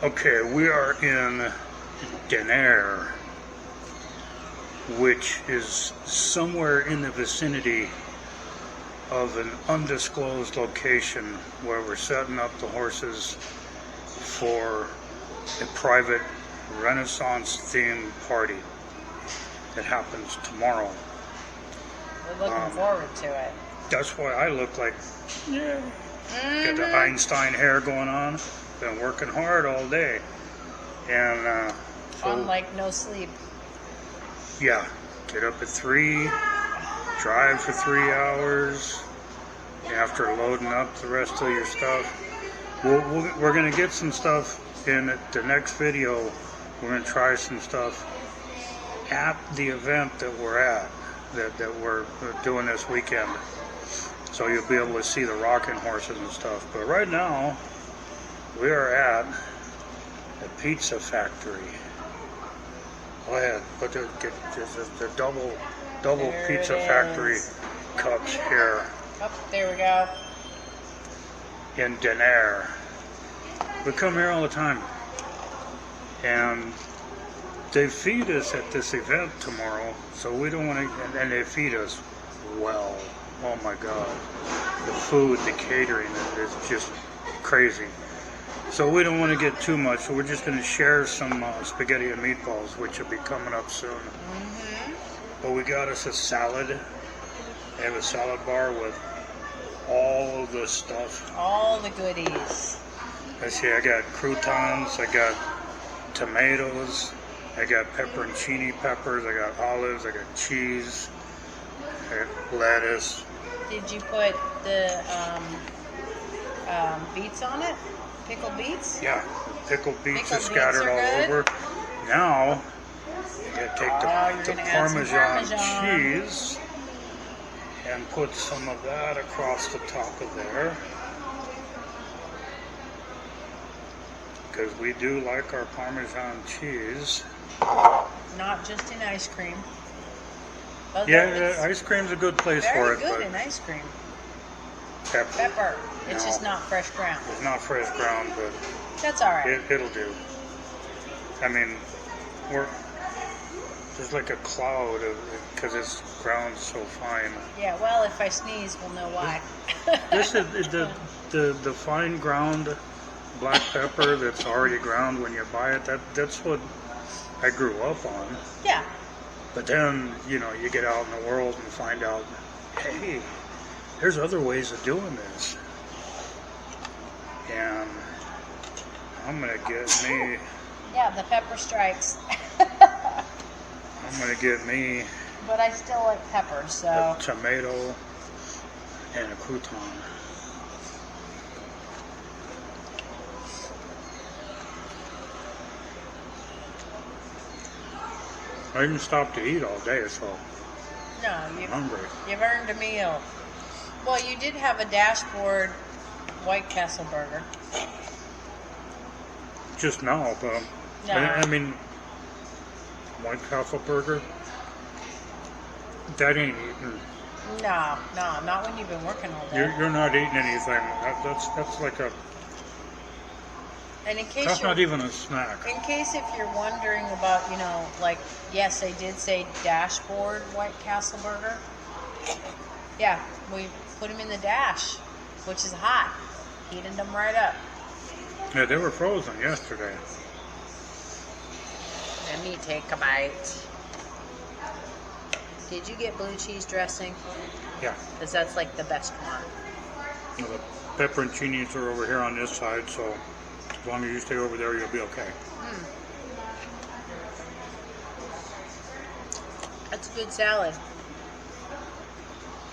Okay, we are in Denair, which is somewhere in the vicinity of an undisclosed location where we're setting up the horses for a private Renaissance themed party that happens tomorrow. We're looking forward to it. That's why I look like, got the Einstein hair going on. Been working hard all day. And On like no sleep. yeah, get up at 3, drive for 3 hours after loading up the rest of your stuff. We're going to get some stuff in the next video. We're going to try some stuff at the event that we're at, that we're doing this weekend. So you'll be able to see the rocking horses and stuff. But right now, we are at the pizza factory. Go ahead, put the double There pizza it factory is. cups here Oh, there we go. in Denair. We come here all the time, and they feed us at this event tomorrow, so we don't want to, and they feed us well. Oh my God, the food, the catering is just crazy. So we don't want to get too much, so we're just going to share some spaghetti and meatballs, which will be coming up soon. But we got us a salad. I have a salad bar with all of the stuff. All the goodies. Let's see, I got croutons, I got tomatoes, I got pepperoncini peppers, I got olives, I got cheese, I got lettuce. Did you put the beets on it? Pickled beets? Yeah, pickled beets Pickled are scattered beets are all good. over. Now, you gotta take you're the gonna add some Parmesan cheese and put some of that across the top of there. Because we do like our Parmesan cheese. Not just in ice cream. Although Yeah, it's ice cream's a good place for very it, good but in ice cream. pepper. Pepper. It's No. just not fresh ground. It's not fresh ground, but That's all right. it'll do. I mean, there's like a cloud of because it's ground so fine. Yeah, well, if I sneeze, we'll know why. This is the fine ground black pepper that's already ground when you buy it. That's what I grew up on. Yeah. But then you get out in the world and find out, hey, there's other ways of doing this. And I'm gonna get me. Yeah, the pepper strikes. I'm gonna get me But I still like pepper, so. a tomato and a crouton. I didn't stop to eat all day, so No, I'm hungry. you've earned a meal. Well, you did have a dashboard White Castle burger. Just now, but No. I mean, White Castle burger. That ain't eating. No, not when you've been working all day. You're not eating anything. That's like a. And in case That's you're, not even a snack. in case if you're wondering about, like, yes, they did say dashboard White Castle burger. Yeah, we put them in the dash, which is hot, heated them right up. Yeah, they were frozen yesterday. Let me take a bite. Did you get blue cheese dressing? Yeah. Because that's like the best one. The pepperoncinis are over here on this side, so as long as you stay over there, you'll be okay. That's a good salad.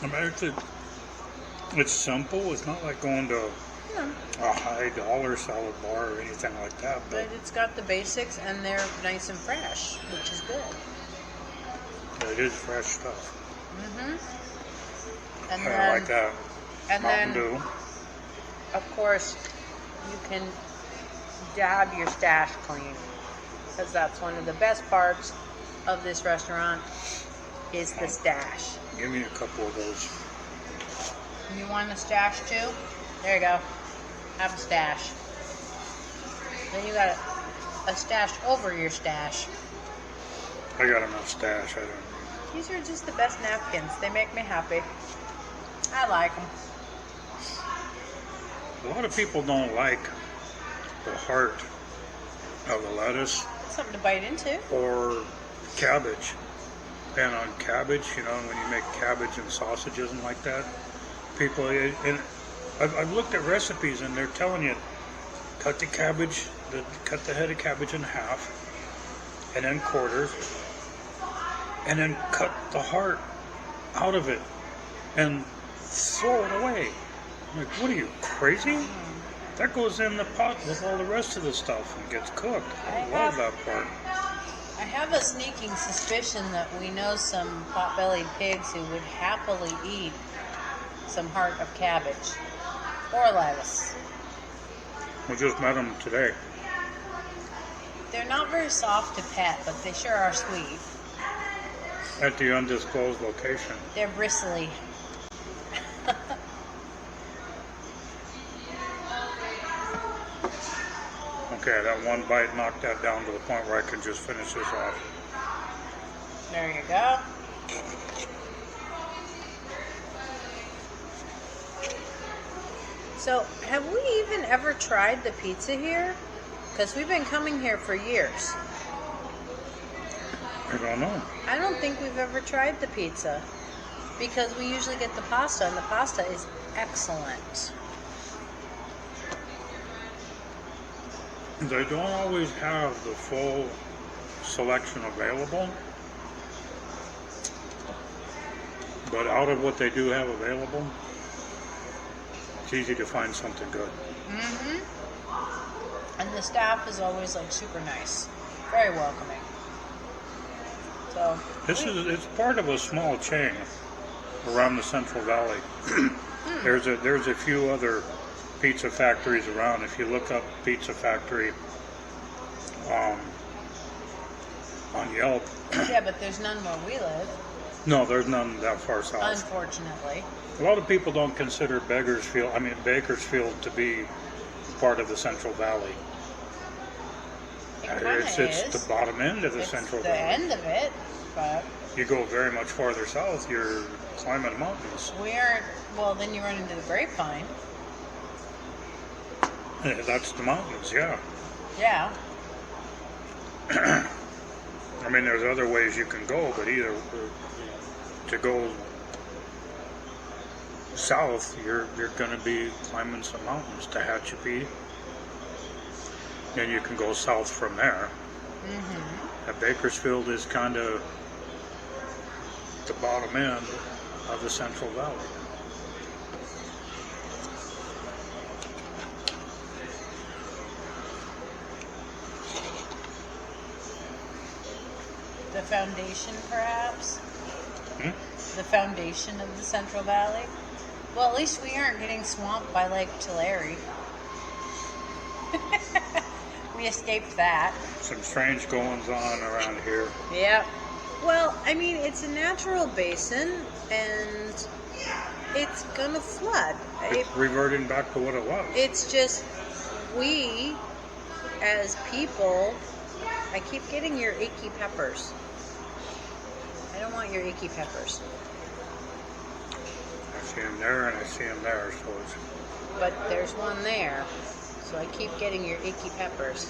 I mean, it's simple. It's not like going to a high dollar salad bar or anything like that. But it's got the basics and they're nice and fresh, which is good. It is fresh stuff. And I then, like that. and Mountain then, Dew. of course, you can dab your stash clean, because that's one of the best parts of this restaurant is the stash. Give me a couple of those. You want a stash too? There you go. Have a stash. Then you got a stash over your stash. I got enough stash. I don't. These are just the best napkins. They make me happy. I like them. A lot of people don't like the heart of the lettuce Something to bite into. or cabbage. And on cabbage, you know, when you make cabbage and sausages and like that, people, and I've looked at recipes and they're telling you, cut the cabbage, cut the head of cabbage in half, and then quarters, and then cut the heart out of it and throw it away. I'm like, what are you, crazy? That goes in the pot with all the rest of the stuff and gets cooked. I love that part. I have a sneaking suspicion that we know some pot-bellied pigs who would happily eat some heart of cabbage or lettuce. We just met them today. They're not very soft to pet, but they sure are sweet. At the undisclosed location. They're bristly. Okay, that one bite knocked that down to the point where I can just finish this off. There you go. So, have we even ever tried the pizza here? Because we've been coming here for years. I don't know. I don't think we've ever tried the pizza. Because we usually get the pasta, and the pasta is excellent. They don't always have the full selection available. But out of what they do have available, it's easy to find something good. Mm-hmm. And the staff is always like super nice. Very welcoming. So It's part of a small chain around the Central Valley. There's a few other pizza factories around. If you look up pizza factory on Yelp. yeah, but there's none where we live, No, there's none that far south. unfortunately. A lot of people don't consider Bakersfield to be part of the Central Valley. It kind of It's is. the bottom end of the It's Central the Valley. end of it, but You go very much farther south, you're climbing mountains. we aren't. Well, then you run into the grapevine. That's the mountains, yeah. Yeah. I mean, there's other ways you can go, but either to go south, you're going to be climbing some mountains. Tehachapi. Then you can go south from there. Mm-hmm. Bakersfield is kind of the bottom end of the Central Valley. The foundation, perhaps? Hmm? The foundation of the Central Valley? Well, at least we aren't getting swamped by Lake Tulare. We escaped that. Some strange goings on around here. Yeah. Well, I mean, it's a natural basin, and it's gonna flood. It's reverting back to what it was. It's just, we, as people, I keep getting your icky peppers. I don't want your icky peppers. I see them there and I see them there, so it's... But there's one there, so I keep getting your icky peppers.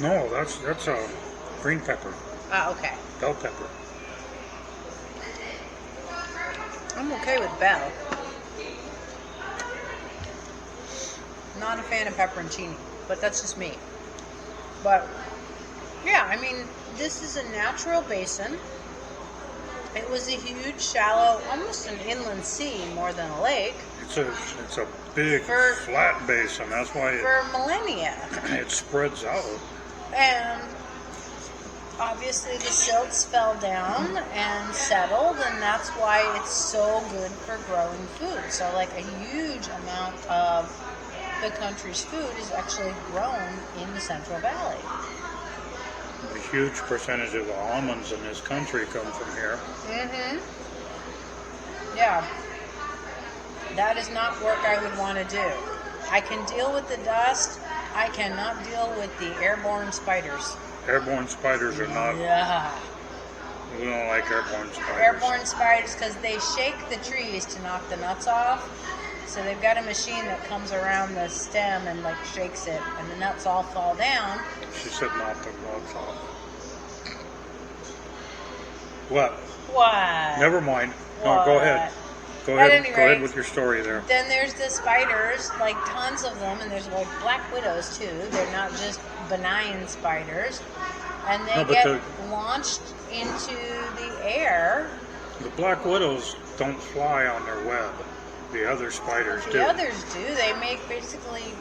No, that's a green pepper, Ah, okay. bell pepper. I'm okay with bell. Not a fan of pepperoncini, but that's just me. But, yeah, I mean, this is a natural basin. It was a huge, shallow, almost an inland sea more than a lake. It's a big flat basin. That's why For millennia. it spreads out. And obviously the silts fell down and settled, and that's why it's so good for growing food. So like a huge amount of the country's food is actually grown in the Central Valley. A huge percentage of the almonds in this country come from here. Mm-hmm. Yeah. That is not work I would want to do. I can deal with the dust I cannot deal with the airborne spiders. Airborne spiders are not. Yeah. We don't like airborne spiders. Airborne spiders, because they shake the trees to knock the nuts off. So they've got a machine that comes around the stem and like shakes it, and the nuts all fall down. She said knock the nuts off. What? What? Never mind. What? No, go ahead. Go At ahead. any Go ahead rate, with your story there. Then there's the spiders, like tons of them, and there's like black widows too. They're not just benign spiders, and they No, but get launched into the air. The black widows don't fly on their web. The other spiders do. The others do. They make basically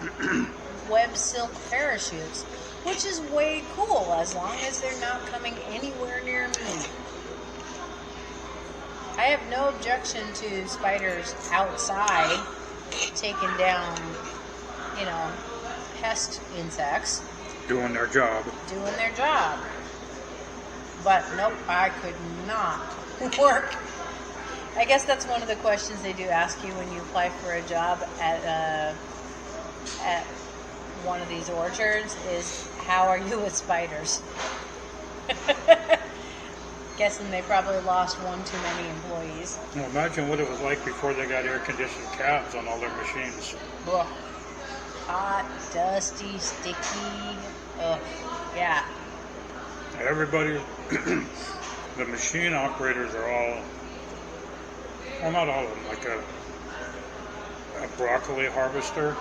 web silk parachutes, which is way cool as long as they're not coming anywhere near me. I have no objection to spiders outside taking down, pest insects. Doing their job. Doing their job. But nope, I could not work. I guess that's one of the questions they do ask you when you apply for a job at one of these orchards is, how are you with spiders? Guessing they probably lost one too many employees. Well, imagine what it was like before they got air-conditioned cabs on all their machines. Ugh. Hot, dusty, sticky. Ugh. Yeah. Everybody, the machine operators are all, well, not all of them, like a broccoli harvester.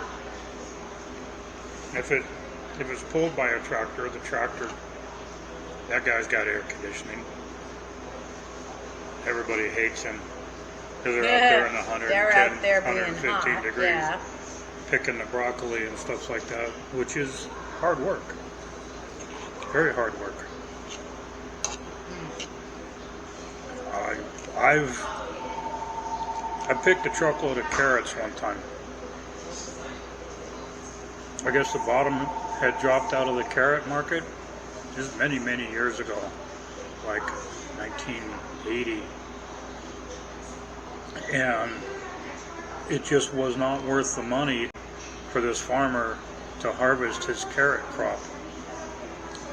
If it's pulled by a tractor, the tractor, that guy's got air conditioning. Everybody hates him because they're out there in 110, 115 degrees, yeah. picking the broccoli and stuff like that, which is hard work. Very hard work. I picked a truckload of carrots one time. I guess the bottom had dropped out of the carrot market. This is many, many years ago, like 1980. And it just was not worth the money for this farmer to harvest his carrot crop.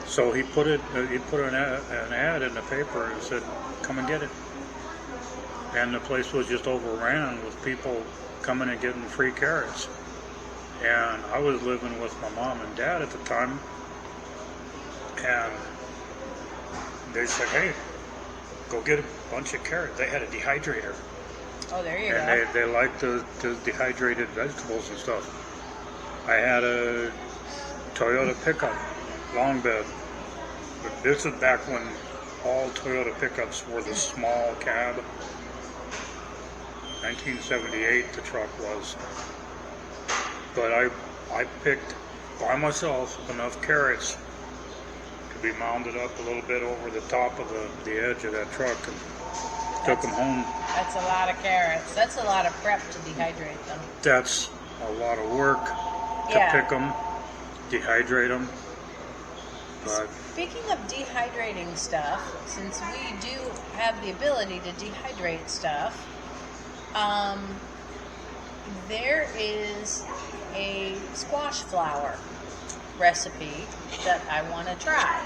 So he put an ad in the paper and said, "Come and get it." And the place was just overran with people coming and getting free carrots. And I was living with my mom and dad at the time, and they said, "Hey, go get a bunch of carrots." They had a dehydrator. Oh, there you go. And they liked the dehydrated vegetables and stuff. I had a Toyota pickup, long bed. But this is back when all Toyota pickups were the small cab. 1978 the truck was. But I picked by myself enough carrots to be mounded up a little bit over the top of the edge of that truck and took them home. That's a lot of carrots. That's a lot of prep to dehydrate them. That's a lot of work to pick them, dehydrate them. But speaking of dehydrating stuff, since we do have the ability to dehydrate stuff, there is a squash flour recipe that I want to try.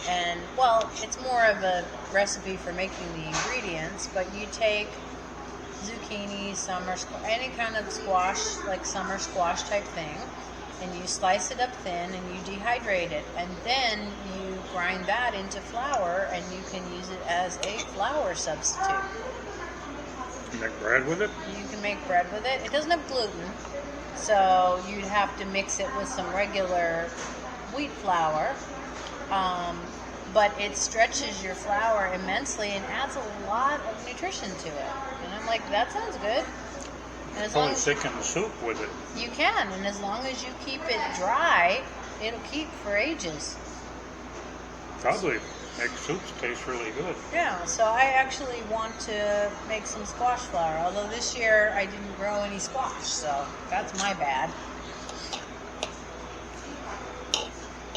And, well, it's more of a recipe for making the ingredients, but you take zucchini, any kind of squash, like summer squash type thing, and you slice it up thin and you dehydrate it, and then you grind that into flour, and you can use it as a flour substitute. you make bread with it? You can make bread with it. It doesn't have gluten, so you'd have to mix it with some regular wheat flour. But it stretches your flour immensely and adds a lot of nutrition to it. And I'm like, that sounds good. And as long as thinking soup with it. you can, and as long as you keep it dry, it'll keep for ages. Probably make soups taste really good. Yeah, so I actually want to make some squash flour, although this year I didn't grow any squash, so that's my bad.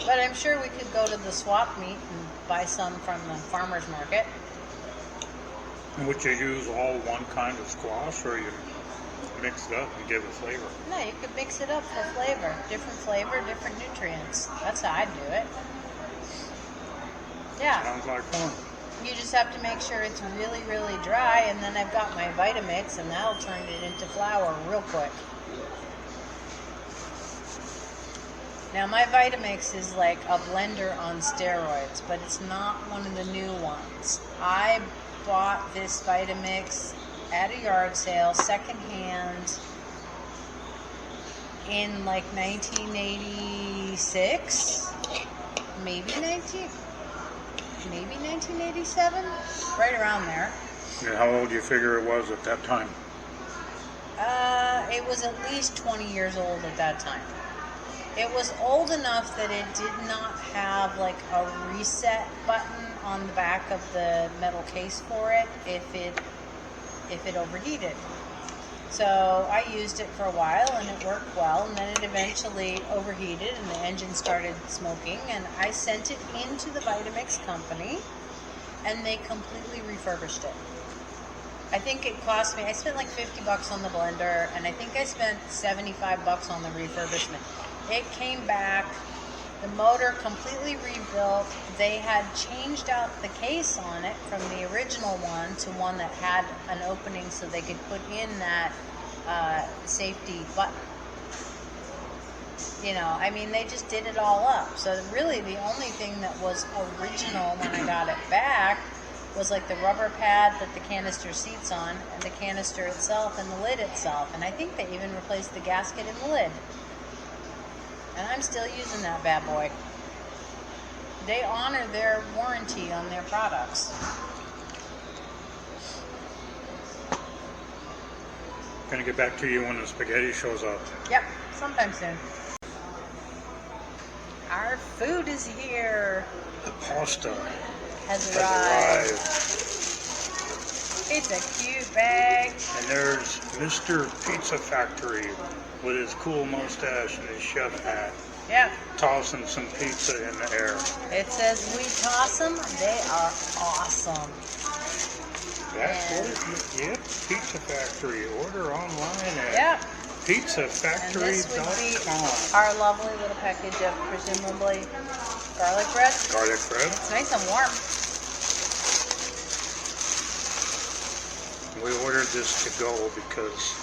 But I'm sure we could go to the swap meet and buy some from the farmer's market. And would you use all one kind of squash, or you mix it up and give it flavor. No, you could mix it up for flavor. Different flavor, different nutrients. That's how I do it. Yeah. Sounds like fun. You just have to make sure it's really, really dry, and then I've got my Vitamix, and that'll turn it into flour real quick. Now, my Vitamix is like a blender on steroids, but it's not one of the new ones. I bought this Vitamix at a yard sale, secondhand, in like 1986, maybe 1987, right around there. And how old do you figure it was at that time? It was at least 20 years old at that time. It was old enough that it did not have like a reset button on the back of the metal case for it if it overheated. So I used it for a while and it worked well, and then it eventually overheated and the engine started smoking, and I sent it into the Vitamix company and they completely refurbished it. I think it cost me, I spent like $50 on the blender, and I think I spent $75 on the refurbishment. It came back, the motor completely rebuilt. They had changed out the case on it from the original one to one that had an opening so they could put in that safety button. You know, I mean, they just did it all up. So really the only thing that was original when I got it back was like the rubber pad that the canister seats on, and the canister itself and the lid itself. And I think they even replaced the gasket in the lid. And I'm still using that bad boy. They honor their warranty on their products. Gonna get back to you when the spaghetti shows up. Yep, sometime soon. Our food is here. The pasta Has has arrived. arrived. It's a cute bag. And there's Mr. Pizza Factory with his cool mustache and his chef hat, Yep. tossing some pizza in the air. It says we toss them. They are awesome. That's what it is. Yep, Pizza Factory. Order online at Yep. And this would be pizzafactory.com. our lovely little package of presumably garlic bread. Garlic bread. It's nice and warm. We ordered this to go because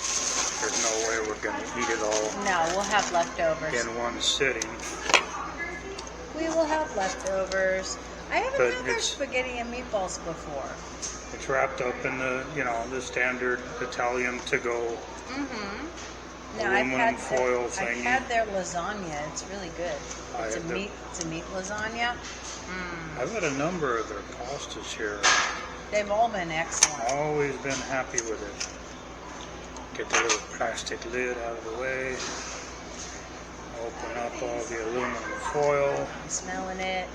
there's no way we're going to eat it all No, we'll have leftovers. in one sitting. We will have leftovers. I haven't But had their it's- spaghetti and meatballs before. It's wrapped up in the, the standard Italian to-go Mm-hmm. Now, aluminum foil I've thingy. had their lasagna. It's really good. I It's a had the- meat lasagna. I've had a number of their pastas here. They've all been excellent. Always been happy with it. Get the little plastic lid out of the way. Open up all the aluminum foil. I'm smelling it.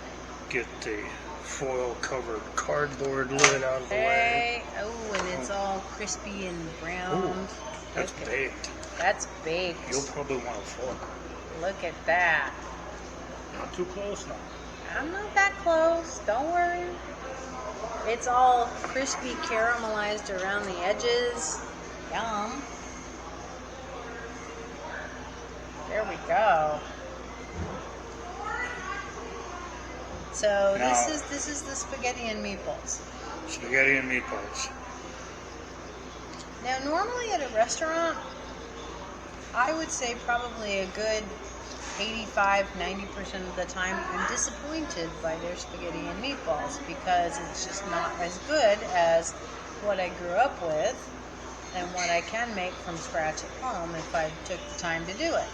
Get the foil covered cardboard lid out of the way. Hey, oh, and it's all crispy and browned. That's Look at- baked. That's baked. You'll probably want a fork. Look at that. Not too close now. I'm not that close. Don't worry. It's all crispy, caramelized around the edges. Yum. There we go. So Now- this is the spaghetti and meatballs. Spaghetti and meatballs. Now, normally at a restaurant, I would say probably a good 85-90% of the time I'm disappointed by their spaghetti and meatballs because it's just not as good as what I grew up with and what I can make from scratch at home if I took the time to do it.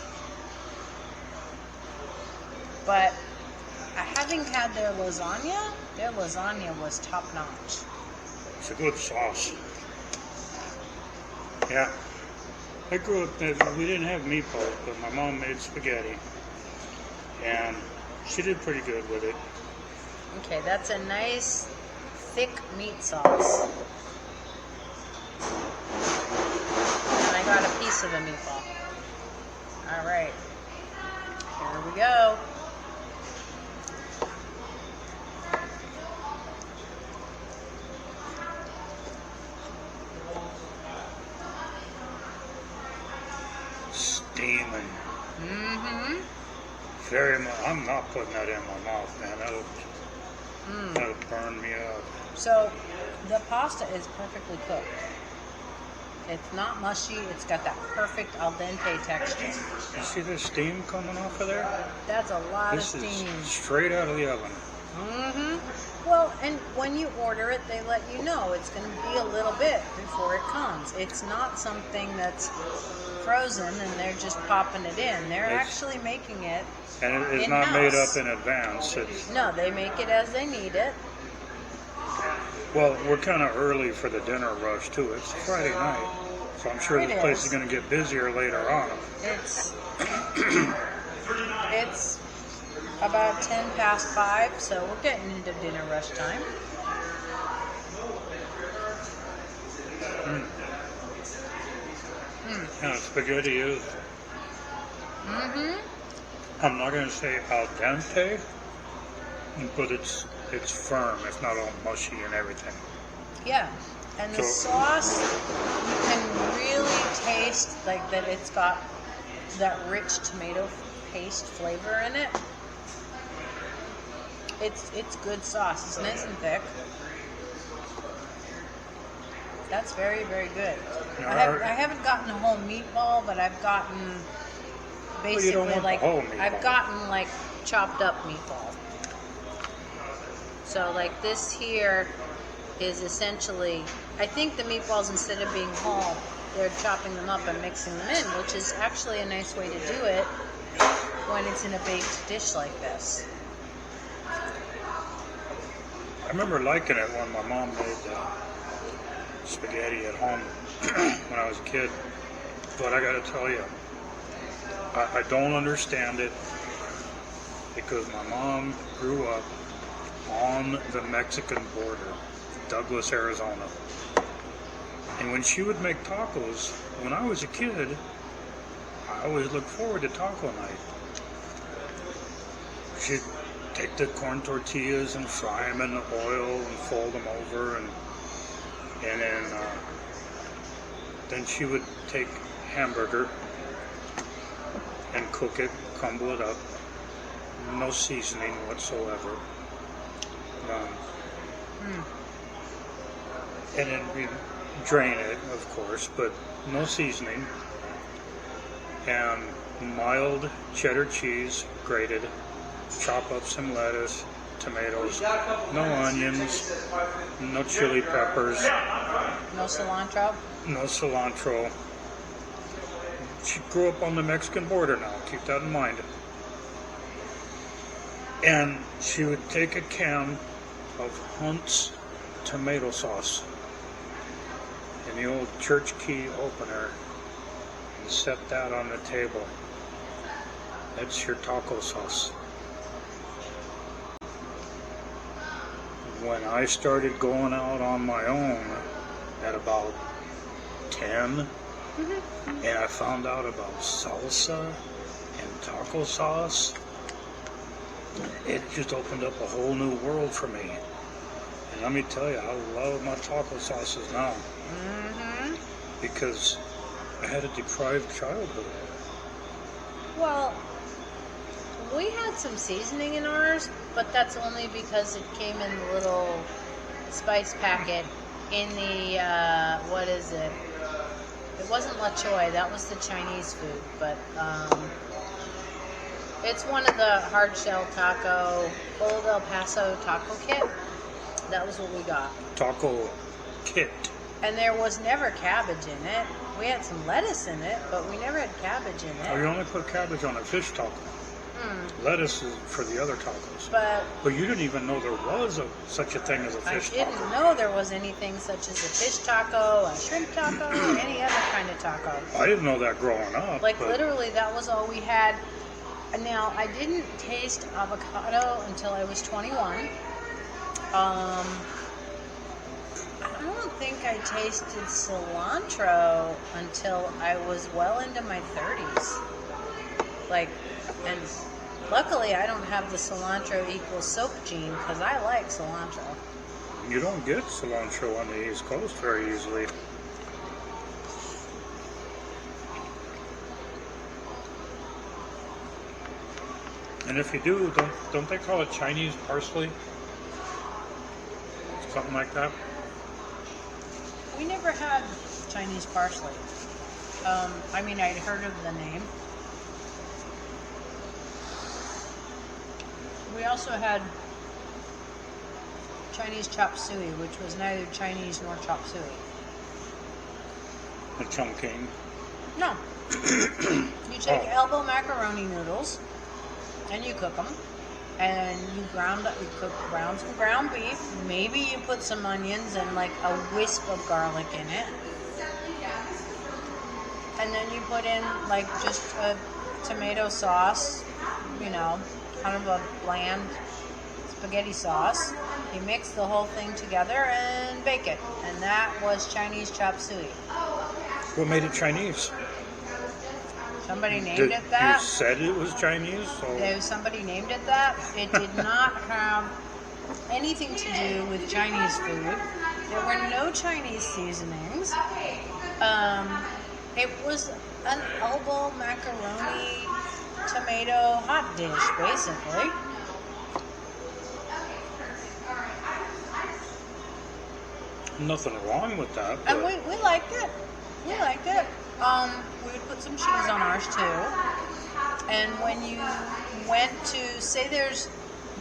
But having had their lasagna was top notch. It's a good sauce. Yeah. I grew up, we didn't have meatballs, but my mom made spaghetti. And she did pretty good with it. Okay, that's a nice thick meat sauce. And I got a piece of the meatball. All right, here we go. Mm-hmm. I'm not putting that in my mouth, man. That'll burn me up. So the pasta is perfectly cooked. It's not mushy. It's got that perfect al dente texture. You see this steam coming off of there? That's a lot This of steam. is straight out of the oven. Mm-hmm. Well, and when you order it, they let you know it's going to be a little bit before it comes. It's not something that's frozen and they're just popping it in. They're actually making it And it is in-house. not made up in advance. No, they make it as they need it. Well, we're kind of early for the dinner rush, too. It's Friday night, so I'm sure this place is going to get busier later on. It's it's about 10 past 5, so we're getting into dinner rush time. And spaghetti is, I'm not going to say al dente, but it's firm. It's not all mushy and everything. Yeah, and the sauce, you can really taste like that it's got that rich tomato paste flavor in it. It's good sauce. It's nice and thick. That's very, very good. I haven't gotten a whole meatball, but I've gotten basically I've gotten like chopped up meatball. So like this here is essentially, I think the meatballs, instead of being whole, they're chopping them up and mixing them in, which is actually a nice way to do it when it's in a baked dish like this. I remember liking it when my mom made spaghetti at home when I was a kid. But I got to tell you, I don't understand it because my mom grew up on the Mexican border, Douglas, Arizona. And when she would make tacos, when I was a kid, I always looked forward to taco night. She'd take the corn tortillas and fry them in the oil and fold them over, and then she would take hamburger and cook it, crumble it up, no seasoning whatsoever. And then we drain it, of course, but no seasoning. And mild cheddar cheese, grated. Chop up some lettuce, tomatoes, no onions, no chili peppers. No cilantro? No cilantro. She grew up on the Mexican border now, keep that in mind. And she would take a can of Hunt's tomato sauce in the old church key opener and set that on the table. That's your taco sauce. When I started going out on my own at about 10, and I found out about salsa and taco sauce, it just opened up a whole new world for me. And let me tell you, I love my taco sauces now. Because I had a deprived childhood. Well, we had some seasoning in ours, but that's only because it came in the little spice packet in the, what is it? It wasn't La Choy, that was the Chinese food, but it's one of the hard shell taco, Old El Paso taco kit. That was what we got. Taco kit. And there was never cabbage in it. We had some lettuce in it, but we never had cabbage in it. Oh, you only put cabbage on a fish taco. Lettuce is for the other tacos. But you didn't even know there was such a thing as a fish taco. I didn't know there was anything such as a fish taco, a shrimp taco, or any other kind of taco. I didn't know that growing up. Like literally, that was all we had. Now, I didn't taste avocado until I was 21. I don't think I tasted cilantro until I was well into my 30s. And luckily I don't have the cilantro equals soap gene because I like cilantro. You don't get cilantro on the East Coast very easily. And if you do, don't they call it Chinese parsley? Something like that. We never had Chinese parsley. I mean, I'd heard of the name. We also had Chinese chop suey, which was neither Chinese nor chop suey. The chunking. No. You take elbow macaroni noodles and you cook them, and you ground some ground beef. Maybe you put some onions and like a wisp of garlic in it, and then you put in like just a tomato sauce, kind of a bland spaghetti sauce. You mix the whole thing together and bake it, and that was Chinese chop suey. What made it Chinese? Somebody named it that. You said it was Chinese, so Somebody named it that. It did not have anything to do with Chinese food. There were no Chinese seasonings. It was an elbow macaroni tomato hot dish, basically. nothing wrong with that. And we liked it. We liked it. We would put some cheese on ours too. And when you went to, say there's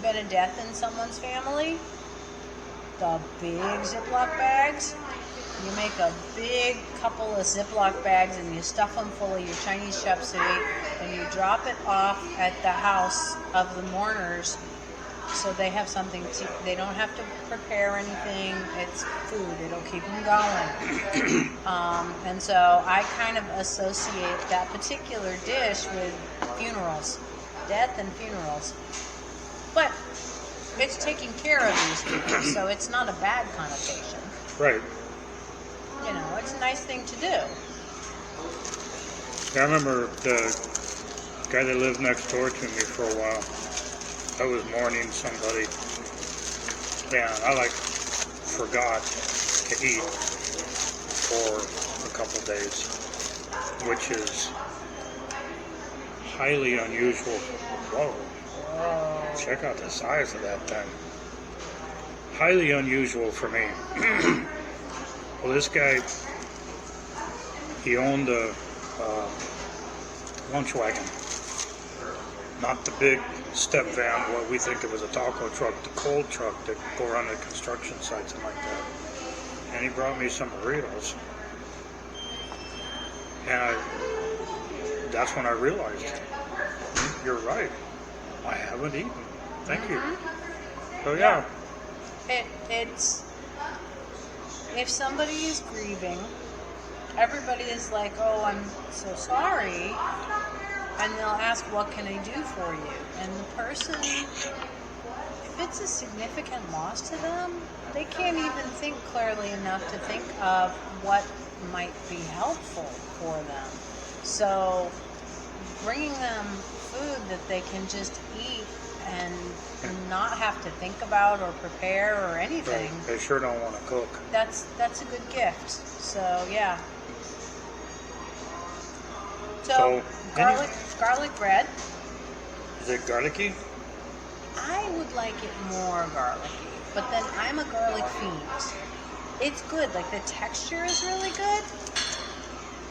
been a death in someone's family, the big Ziploc bags, you make a big couple of Ziploc bags and you stuff them full of your Chinese chop suey and you drop it off at the house of the mourners so they have something to, they don't have to prepare anything. It's food. It'll keep them going. And so I kind of associate that particular dish with funerals, death and funerals. But it's taking care of these people, so it's not a bad connotation. Right. You know, it's a nice thing to do. I remember the guy that lived next door to me for a while. I was mourning somebody, and I forgot to eat for a couple days, which is highly unusual. Whoa. Check out the size of that thing. Highly unusual for me. Well, this guy, he owned a lunch wagon. Not the big step van, what we think of as a taco truck, the cold truck that go around the construction sites and like that. And he brought me some burritos. And that's when I realized, you're right. I haven't eaten. Thank you. So yeah. It's if somebody is grieving, everybody is like, "Oh, I'm so sorry," and they'll ask, "What can I do for you?" And the person, if it's a significant loss to them, they can't even think clearly enough to think of what might be helpful for them. So, bringing them food that they can just eat and not have to think about or prepare or anything. They sure don't want to cook. That's a good gift. So yeah. So garlic bread. Is it garlicky? I would like it more garlicky, but then I'm a garlic fiend. It's good. Like the texture is really good.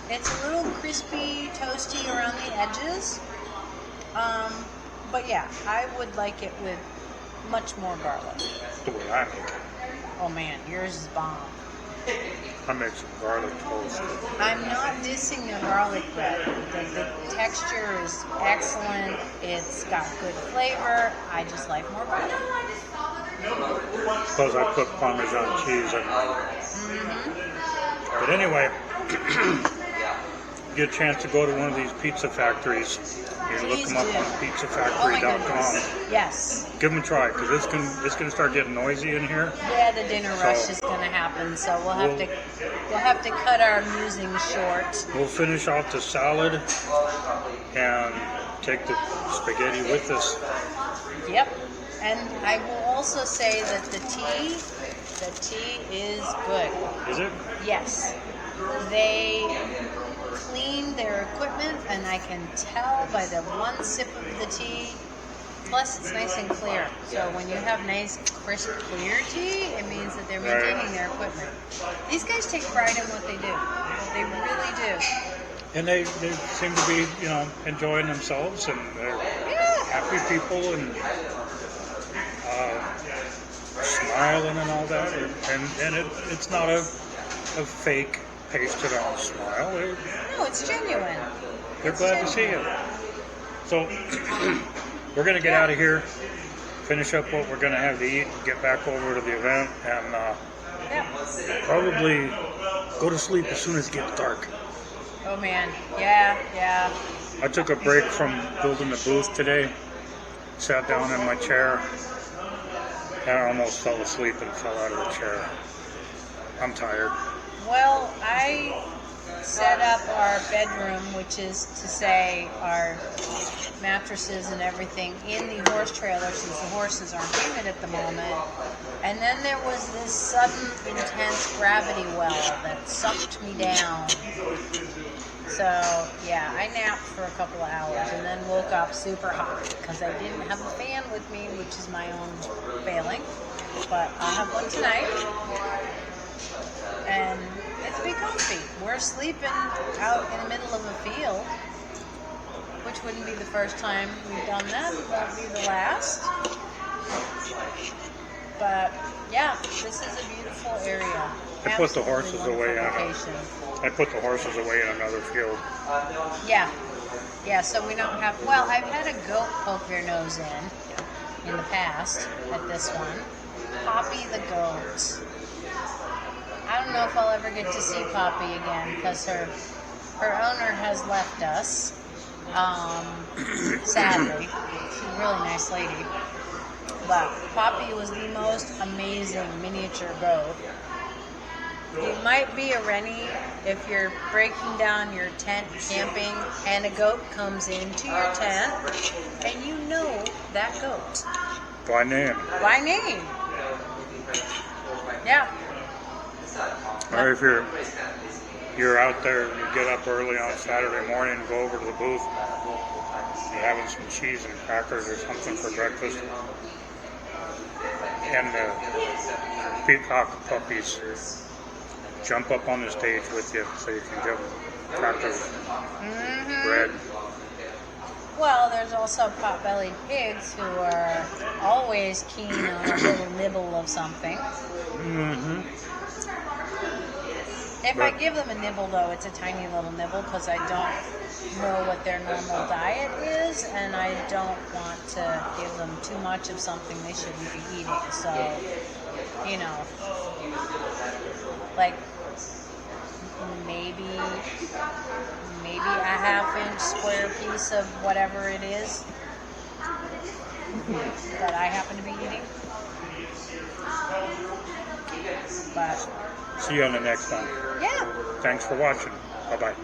It's a little crispy, toasty around the edges. But yeah, I would like it with much more garlic. The way I make it. Oh man, yours is bomb. I make some garlic toast. I'm not dissing the garlic bread. The texture is excellent. It's got good flavor. I just like more garlic. Plus I put Parmesan cheese in it. But anyway, get a chance to go to one of these pizza factories. You look them up on pizzafactory.com. Yes. Give them a try, because it's gonna start getting noisy in here. Yeah, the dinner rush is gonna happen, so we'll have to cut our musings short. We'll finish off the salad and take the spaghetti with us. Yep. And I will also say that the tea is good. Is it? Yes. They clean their equipment, and I can tell by the one sip of the tea Plus, it's nice and clear. So when you have nice, crisp, clear tea, it means that they're maintaining their equipment. These guys take pride in what they do. They really do. And they seem to be, enjoying themselves, and they're happy people, and smiling and all that. And it's not a fake, pasted on smile. No, it's genuine. They're glad to see you. So we're going to get out of here, finish up what we're going to have to eat, get back over to the event, and probably go to sleep as soon as it gets dark. Oh man, yeah. I took a break from building the booth today, sat down in my chair, and I almost fell asleep and fell out of the chair. I'm tired. Well, I set up our bedroom, which is to say our mattresses and everything, in the horse trailer since the horses aren't in it at the moment. And then there was this sudden, intense gravity well that sucked me down. So, yeah, I napped for a couple of hours and then woke up super hot because I didn't have a fan with me, which is my own failing. But I'll have one tonight. And it's be comfy. We're sleeping out in the middle of a field, which wouldn't be the first time we've done that. It won't be the last. But, yeah, this is a beautiful area. I put the horses away location. I put the horses away in another field. Yeah, so we don't have... Well, I've had a goat poke their nose in the past at this one. Poppy the goat. I don't know if I'll ever get to see Poppy again because her owner has left us. Sadly. She's a really nice lady. But Poppy was the most amazing miniature goat. You might be a Rennie if you're breaking down your tent camping and a goat comes into your tent and you know that goat. By name. By name. Yeah. Or if you're out there, you get up early on Saturday morning, go over to the booth, you're having some cheese and crackers or something for breakfast, and the peacock puppies jump up on the stage with you so you can give them crackers, bread. Well, there's also pot-bellied pigs who are always keen on a little nibble of something. Mm-hmm. If I give them a nibble, though, it's a tiny little nibble because I don't know what their normal diet is, and I don't want to give them too much of something they shouldn't be eating. So, like maybe a half-inch square piece of whatever it is that I happen to be eating. But see you on the next one. yeah. Thanks for watching. Bye-bye.